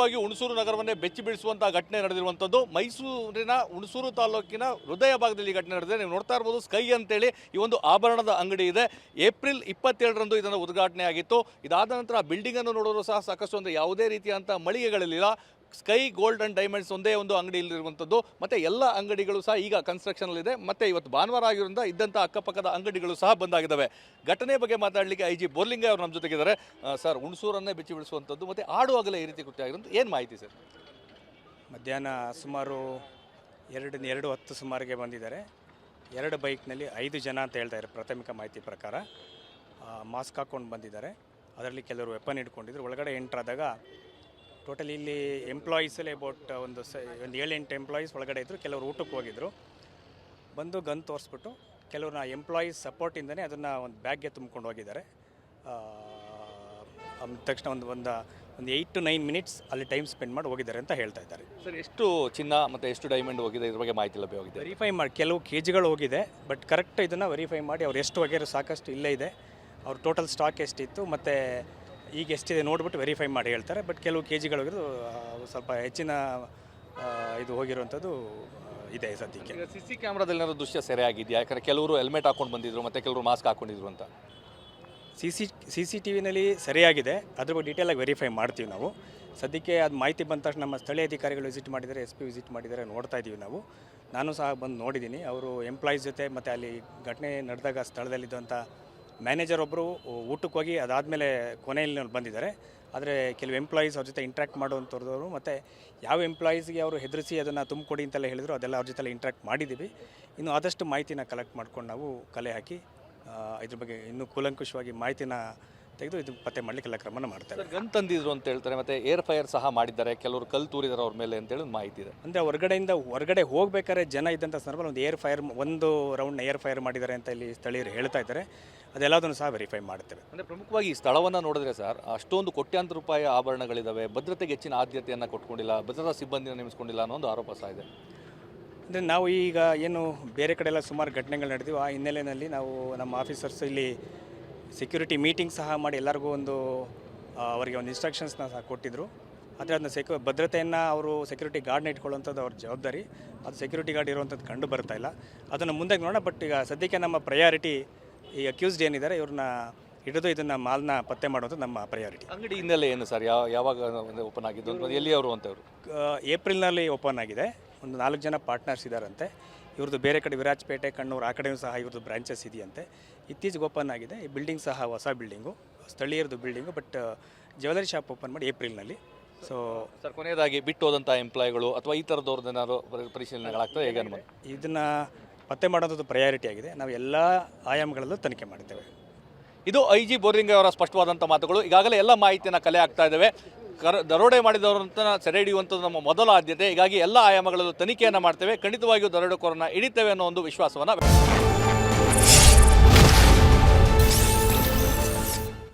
ಖಂಡಿತವಾಗಿಯೂ ಹುಣಸೂರು ನಗರವನ್ನೇ ಬೆಚ್ಚಿ ಬೀಳಿಸುವಂತಹ ಘಟನೆ ನಡೆದಿರುವಂಥದ್ದು. ಮೈಸೂರಿನ ಹುಣಸೂರು ತಾಲೂಕಿನ ಹೃದಯ ಭಾಗದಲ್ಲಿ ಈ ಘಟನೆ ನಡೆದಿದೆ. ನೀವು ನೋಡ್ತಾ ಇರ್ಬೋದು, ಸ್ಕೈ ಅಂತೇಳಿ ಈ ಒಂದು ಆಭರಣದ ಅಂಗಡಿ ಇದೆ. ಏಪ್ರಿಲ್ 27ರಂದು ಇದನ್ನು ಉದ್ಘಾಟನೆ ಆಗಿತ್ತು. ಇದಾದ ನಂತರ ಆ ಬಿಲ್ಡಿಂಗ್ ಅನ್ನು ನೋಡೋರು ಸಹ ಸಾಕಷ್ಟು ಅಂದರೆ ಯಾವುದೇ ರೀತಿಯಂಥ ಮಳಿಗೆಗಳಿಲ್ಲ. ಸ್ಕೈ ಗೋಲ್ಡ್ ಅಂಡ್ ಡೈಮಂಡ್ಸ್ ಒಂದೇ ಒಂದು ಅಂಗಡಿ ಇಲ್ಲಿರುವಂಥದ್ದು. ಮತ್ತು ಎಲ್ಲ ಅಂಗಡಿಗಳು ಸಹ ಈಗ ಕನ್ಸ್ಟ್ರಕ್ಷನಲ್ಲಿದೆ. ಮತ್ತು ಇವತ್ತು ಭಾನುವಾರ ಆಗಿರೋದ್ರಿಂದ ಇದ್ದಂಥ ಅಕ್ಕಪಕ್ಕದ ಅಂಗಡಿಗಳು ಸಹ ಬಂದಾಗಿದ್ದಾವೆ. ಘಟನೆ ಬಗ್ಗೆ ಮಾತಾಡಲಿಕ್ಕೆ IG ಬೋರ್ಲಿಂಗ ಅವರು ನಮ್ಮ ಜೊತೆಗಿದ್ದಾರೆ. ಸರ್, ಹುಣಸೂರನ್ನೇ ಬೆಚ್ಚಿ ಬೀಳಿಸುವಂಥದ್ದು ಮತ್ತು ಆಡುವಾಗಲೇ ಈ ರೀತಿ ಕೃತ್ಯ ಆಗಿರೋದು, ಏನು ಮಾಹಿತಿ ಸರ್? ಮಧ್ಯಾಹ್ನ ಸುಮಾರು 2:10 ಸುಮಾರಿಗೆ ಬಂದಿದ್ದಾರೆ. 2 ಬೈಕ್ನಲ್ಲಿ 5 ಜನ ಅಂತ ಹೇಳ್ತಾ ಇದ್ದಾರೆ ಪ್ರಾಥಮಿಕ ಮಾಹಿತಿ ಪ್ರಕಾರ. ಮಾಸ್ಕ್ ಹಾಕ್ಕೊಂಡು ಬಂದಿದ್ದಾರೆ. ಅದರಲ್ಲಿ ಕೆಲವರು ವೆಪನ್ ಇಟ್ಕೊಂಡಿದ್ರು. ಒಳಗಡೆ ಎಂಟ್ರಾದಾಗ ಟೋಟಲಿ ಇಲ್ಲಿ ಎಂಪ್ಲಾಯೀಸಲ್ಲಿ ಅಬೌಟ್ ಒಂದು 7-8 ಎಂಪ್ಲಾಯೀಸ್ ಒಳಗಡೆ ಇದ್ದರು. ಕೆಲವರು ಊಟಕ್ಕೆ ಹೋಗಿದ್ದರು. ಬಂದು ಗನ್ ತೋರಿಸ್ಬಿಟ್ಟು ಕೆಲವ್ರನ್ನ ಎಂಪ್ಲಾಯೀಸ್ ಸಪೋರ್ಟಿಂದನೇ ಅದನ್ನು ಒಂದು ಬ್ಯಾಗ್ಗೆ ತುಂಬ್ಕೊಂಡು ಹೋಗಿದ್ದಾರೆ. ತಕ್ಷಣ ಒಂದು 8 to 9 ಮಿನಿಟ್ಸ್ ಅಲ್ಲಿ ಟೈಮ್ ಸ್ಪೆಂಡ್ ಮಾಡಿ ಹೋಗಿದ್ದಾರೆ ಅಂತ ಹೇಳ್ತಾ ಇದ್ದಾರೆ. ಸರ್, ಎಷ್ಟು ಚಿನ್ನ ಮತ್ತು ಎಷ್ಟು ಡೈಮಂಡ್ ಹೋಗಿದೆ, ಇದ್ರ ಬಗ್ಗೆ ಮಾಹಿತಿ ಲಭ್ಯವಾಗಿದೆ? ವೆರಿಫೈ ಮಾಡಿ ಕೆಲವು ಕೆಜಿಗಳು ಹೋಗಿದೆ, ಬಟ್ ಕರೆಕ್ಟ್ ಇದನ್ನು ವೆರಿಫೈ ಮಾಡಿ ಅವ್ರು ಎಷ್ಟು ಹೋಗ್ಯಾರೋ ಸಾಕಷ್ಟು ಇಲ್ಲೇ ಇದೆ. ಅವ್ರ ಟೋಟಲ್ ಸ್ಟಾಕ್ ಎಷ್ಟಿತ್ತು ಮತ್ತು ಈಗ ಎಷ್ಟಿದೆ ನೋಡಿಬಿಟ್ಟು ವೆರಿಫೈ ಮಾಡಿ ಹೇಳ್ತಾರೆ. ಬಟ್ ಕೆಲವು ಕೆಜಿಗಳು ಹೋಗಿರೋದು ಸ್ವಲ್ಪ ಹೆಚ್ಚಿನ ಇದು ಹೋಗಿರುವಂಥದ್ದು ಇದೆ ಸದ್ಯಕ್ಕೆ. CC ಕ್ಯಾಮ್ರಾದಲ್ಲಿ ಏನಾದರೂ ದೃಶ್ಯ ಸೆರೆ ಆಗಿದೆಯಾ? ಯಾಕಂದರೆ ಕೆಲವರು ಹೆಲ್ಮೆಟ್ ಹಾಕೊಂಡು ಬಂದಿದ್ರು ಮತ್ತು ಕೆಲವರು ಮಾಸ್ಕ್ ಹಾಕೊಂಡಿದ್ರು ಅಂತ. CCTVನಲ್ಲಿ ಸರಿಯಾಗಿದೆ. ಅದ್ರ ಬಗ್ಗೆ ಡೀಟೇಲಾಗಿ ವೆರಿಫೈ ಮಾಡ್ತೀವಿ ನಾವು. ಸದ್ಯಕ್ಕೆ ಅದು ಮಾಹಿತಿ ಬಂದ ತಕ್ಷಣ ನಮ್ಮ ಸ್ಥಳೀಯ ಅಧಿಕಾರಿಗಳು ವಿಸಿಟ್ ಮಾಡಿದ್ದಾರೆ, SP ವಿಸಿಟ್ ಮಾಡಿದ್ದಾರೆ, ನೋಡ್ತಾ ಇದ್ದೀವಿ ನಾವು. ನಾನು ಸಹ ಬಂದು ನೋಡಿದ್ದೀನಿ. ಅವರು ಎಂಪ್ಲಾಯೀಸ್ ಜೊತೆ ಮತ್ತು ಅಲ್ಲಿ ಘಟನೆ ನಡೆದಾಗ ಸ್ಥಳದಲ್ಲಿದ್ದಂಥ ಮ್ಯಾನೇಜರ್ ಒಬ್ಬರು ಊಟಕ್ಕೆ ಹೋಗಿ ಅದಾದಮೇಲೆ ಕೊನೆಯಲ್ಲಿ ಬಂದಿದ್ದಾರೆ. ಆದರೆ ಕೆಲವು ಎಂಪ್ಲಾಯೀಸ್ ಅವ್ರ ಜೊತೆ ಇಂಟ್ರ್ಯಾಕ್ಟ್ ಮಾಡುವಂಥವ್ರದವರು ಮತ್ತು ಯಾವ ಎಂಪ್ಲಾಯೀಸ್ಗೆ ಅವರು ಹೆದರಿಸಿ ಅದನ್ನು ತುಂಬಿಕೊಡಿ ಅಂತೆಲ್ಲ ಹೇಳಿದ್ರು, ಅದೆಲ್ಲ ಅವ್ರ ಜೊತೆ ಇಂಟ್ರ್ಯಾಕ್ಟ್ ಮಾಡಿದ್ದೀವಿ. ಇನ್ನು ಆದಷ್ಟು ಮಾಹಿತಿನ ಕಲೆಕ್ಟ್ ಮಾಡ್ಕೊಂಡು ನಾವು ಕಲೆ ಹಾಕಿ ಇದ್ರ ಬಗ್ಗೆ ಇನ್ನೂ ಕೂಲಂಕುಷವಾಗಿ ಮಾಹಿತಿನ ತೆಗೆದು ಇದು ಪತ್ತೆ ಮಾಡಲಿಕ್ಕೆ ಎಲ್ಲ ಕ್ರಮನ ಮಾಡ್ತಾರೆ. ಗನ್ ತಂದಿದ್ರು ಅಂತ ಹೇಳ್ತಾರೆ, ಮತ್ತು ಏರ್ ಫೈರ್ ಸಹ ಮಾಡಿದ್ದಾರೆ, ಕೆಲವರು ಕಲ್ಲು ತೂರಿದ್ದಾರೆ ಅವ್ರ ಮೇಲೆ ಅಂತೇಳಿ ಮಾಹಿತಿ ಇದೆ. ಅಂದರೆ ಹೊರಗಡೆ ಹೋಗ್ಬೇಕಾದ್ರೆ ಜನ ಇದ್ದಂಥ ಸಂದರ್ಭದಲ್ಲಿ ಒಂದು ರೌಂಡ್ನ ಏರ್ ಫೈರ್ ಮಾಡಿದ್ದಾರೆ ಅಂತ ಇಲ್ಲಿ ಸ್ಥಳೀಯರು ಹೇಳ್ತಾ ಇದ್ದಾರೆ. ಅದೆಲ್ಲದನ್ನು ಸಹ ವೆರಿಫೈ ಮಾಡ್ತೇವೆ. ಅಂದರೆ ಪ್ರಮುಖವಾಗಿ ಈ ಸ್ಥಳವನ್ನು ನೋಡಿದ್ರೆ ಸರ್, ಅಷ್ಟೊಂದು ಕೋಟ್ಯಾಂತರ ರೂಪಾಯಿ ಆಭರಣಗಳಿದ್ದಾವೆ, ಭದ್ರತೆಗೆ ಹೆಚ್ಚಿನ ಆದ್ಯತೆಯನ್ನು ಕೊಟ್ಕೊಂಡಿಲ್ಲ, ಭದ್ರತಾ ಸಿಬ್ಬಂದಿಯನ್ನು ನೇಮಿಸ್ಕೊಂಡಿಲ್ಲ ಅನ್ನೋ ಒಂದು ಆರೋಪ ಸಹ ಇದೆ. ಅಂದರೆ ನಾವು ಈಗ ಏನು ಬೇರೆ ಕಡೆ ಎಲ್ಲ ಸುಮಾರು ಘಟನೆಗಳು ನಡೆದಿವೆ, ಆ ಹಿನ್ನೆಲೆಯಲ್ಲಿ ನಾವು ನಮ್ಮ ಆಫೀಸರ್ಸ್ ಇಲ್ಲಿ ಸೆಕ್ಯೂರಿಟಿ ಮೀಟಿಂಗ್ ಸಹ ಮಾಡಿ ಎಲ್ಲರಿಗೂ ಅವರಿಗೆ ಒಂದು ಇನ್ಸ್ಟ್ರಕ್ಷನ್ಸ್ನ ಸಹ ಕೊಟ್ಟಿದ್ದರು. ಆದರೆ ಅದನ್ನ ಭದ್ರತೆಯನ್ನು ಅವರು ಸೆಕ್ಯೂರಿಟಿ ಗಾರ್ಡ್ನ ಇಟ್ಕೊಳ್ಳುವಂಥದ್ದು ಅವ್ರ ಜವಾಬ್ದಾರಿ. ಅದು ಸೆಕ್ಯೂರಿಟಿ ಗಾರ್ಡ್ ಇರುವಂಥದ್ದು ಕಂಡು ಬರ್ತಾ ಇಲ್ಲ. ಅದನ್ನು ಮುಂದೆ ನೋಡೋಣ. ಬಟ್ ಈಗ ಸದ್ಯಕ್ಕೆ ನಮ್ಮ ಪ್ರಯಾರಿಟಿ ಈ ಅಕ್ಯೂಸ್ಡ್ ಏನಿದ್ದಾರೆ ಇವ್ರನ್ನ ಹಿಡಿದು ಇದನ್ನು ಮಾಲ್ನ ಪತ್ತೆ ಮಾಡೋದು ನಮ್ಮ ಪ್ರಯಾರಿಟಿ. ಅಂಗಡಿ ಹಿನ್ನೆಲೆ ಏನು ಸರ್? ಯಾವಾಗ ಓಪನ್ ಆಗಿದ್ದು, ಎಲ್ಲಿ ಅವರು ಅಂತವರು? ಏಪ್ರಿಲ್ನಲ್ಲಿ ಓಪನ್ ಆಗಿದೆ. ಒಂದು 4 ಜನ ಪಾರ್ಟ್ನರ್ಸ್ ಇದ್ದಾರಂತೆ. ಇವ್ರದ್ದು ಬೇರೆ ಕಡೆ ವಿರಾಜಪೇಟೆ, ಕಣ್ಣೂರು ಆ ಕಡೆಯೂ ಸಹ ಇವ್ರದ್ದು ಬ್ರಾಂಚಸ್ ಇದೆಯಂತೆ. ಇತ್ತೀಚೆಗೆ ಓಪನ್ ಆಗಿದೆ. ಈ ಬಿಲ್ಡಿಂಗ್ ಸಹ ಹೊಸ ಬಿಲ್ಡಿಂಗು, ಸ್ಥಳೀಯರದ್ದು building. But jewellery shop open ಮಾಡಿ ಏಪ್ರಿಲ್ನಲ್ಲಿ. ಸೊ ಸರ್, ಕೊನೆಯದಾಗಿ ಬಿಟ್ಟು ಹೋದಂಥ ಎಂಪ್ಲಾಯಿಗಳು ಅಥವಾ ಈ ಥರದವ್ರದ್ದು ಏನಾದ್ರು ಪರಿಶೀಲನೆಗಳಾಗ್ತದೆ ಹೇಗೆ ಅನ್ಬೋದು? ಇದನ್ನು ಪತ್ತೆ ಮಾಡೋದು ಪ್ರಯಾರಿಟಿ ಆಗಿದೆ. ನಾವು ಎಲ್ಲ ಆಯಾಮಗಳಲ್ಲೂ ತನಿಖೆ ಮಾಡ್ತೇವೆ. ಇದು IG ಬೋರ್ಲಿಂಗ ಅವರ ಸ್ಪಷ್ಟವಾದಂಥ ಮಾತುಗಳು. ಈಗಾಗಲೇ ಎಲ್ಲ ಮಾಹಿತಿಯನ್ನು ಕಲೆ ಹಾಕ್ತಾ ಇದ್ದೇವೆ. ದರೋಡೆ ಮಾಡಿದವರಂತ ಸೆರೆ ಹಿಡಿಯುವಂಥದ್ದು ನಮ್ಮ ಮೊದಲ ಆದ್ಯತೆ. ಹೀಗಾಗಿ ಎಲ್ಲ ಆಯಾಮಗಳಲ್ಲೂ ತನಿಖೆಯನ್ನು ಮಾಡ್ತೇವೆ. ಖಂಡಿತವಾಗಿಯೂ ದರೋಡೆಕೋರನ್ನು ಹಿಡಿತೇವೆ ಅನ್ನೋ ಒಂದು ವಿಶ್ವಾಸವನ್ನು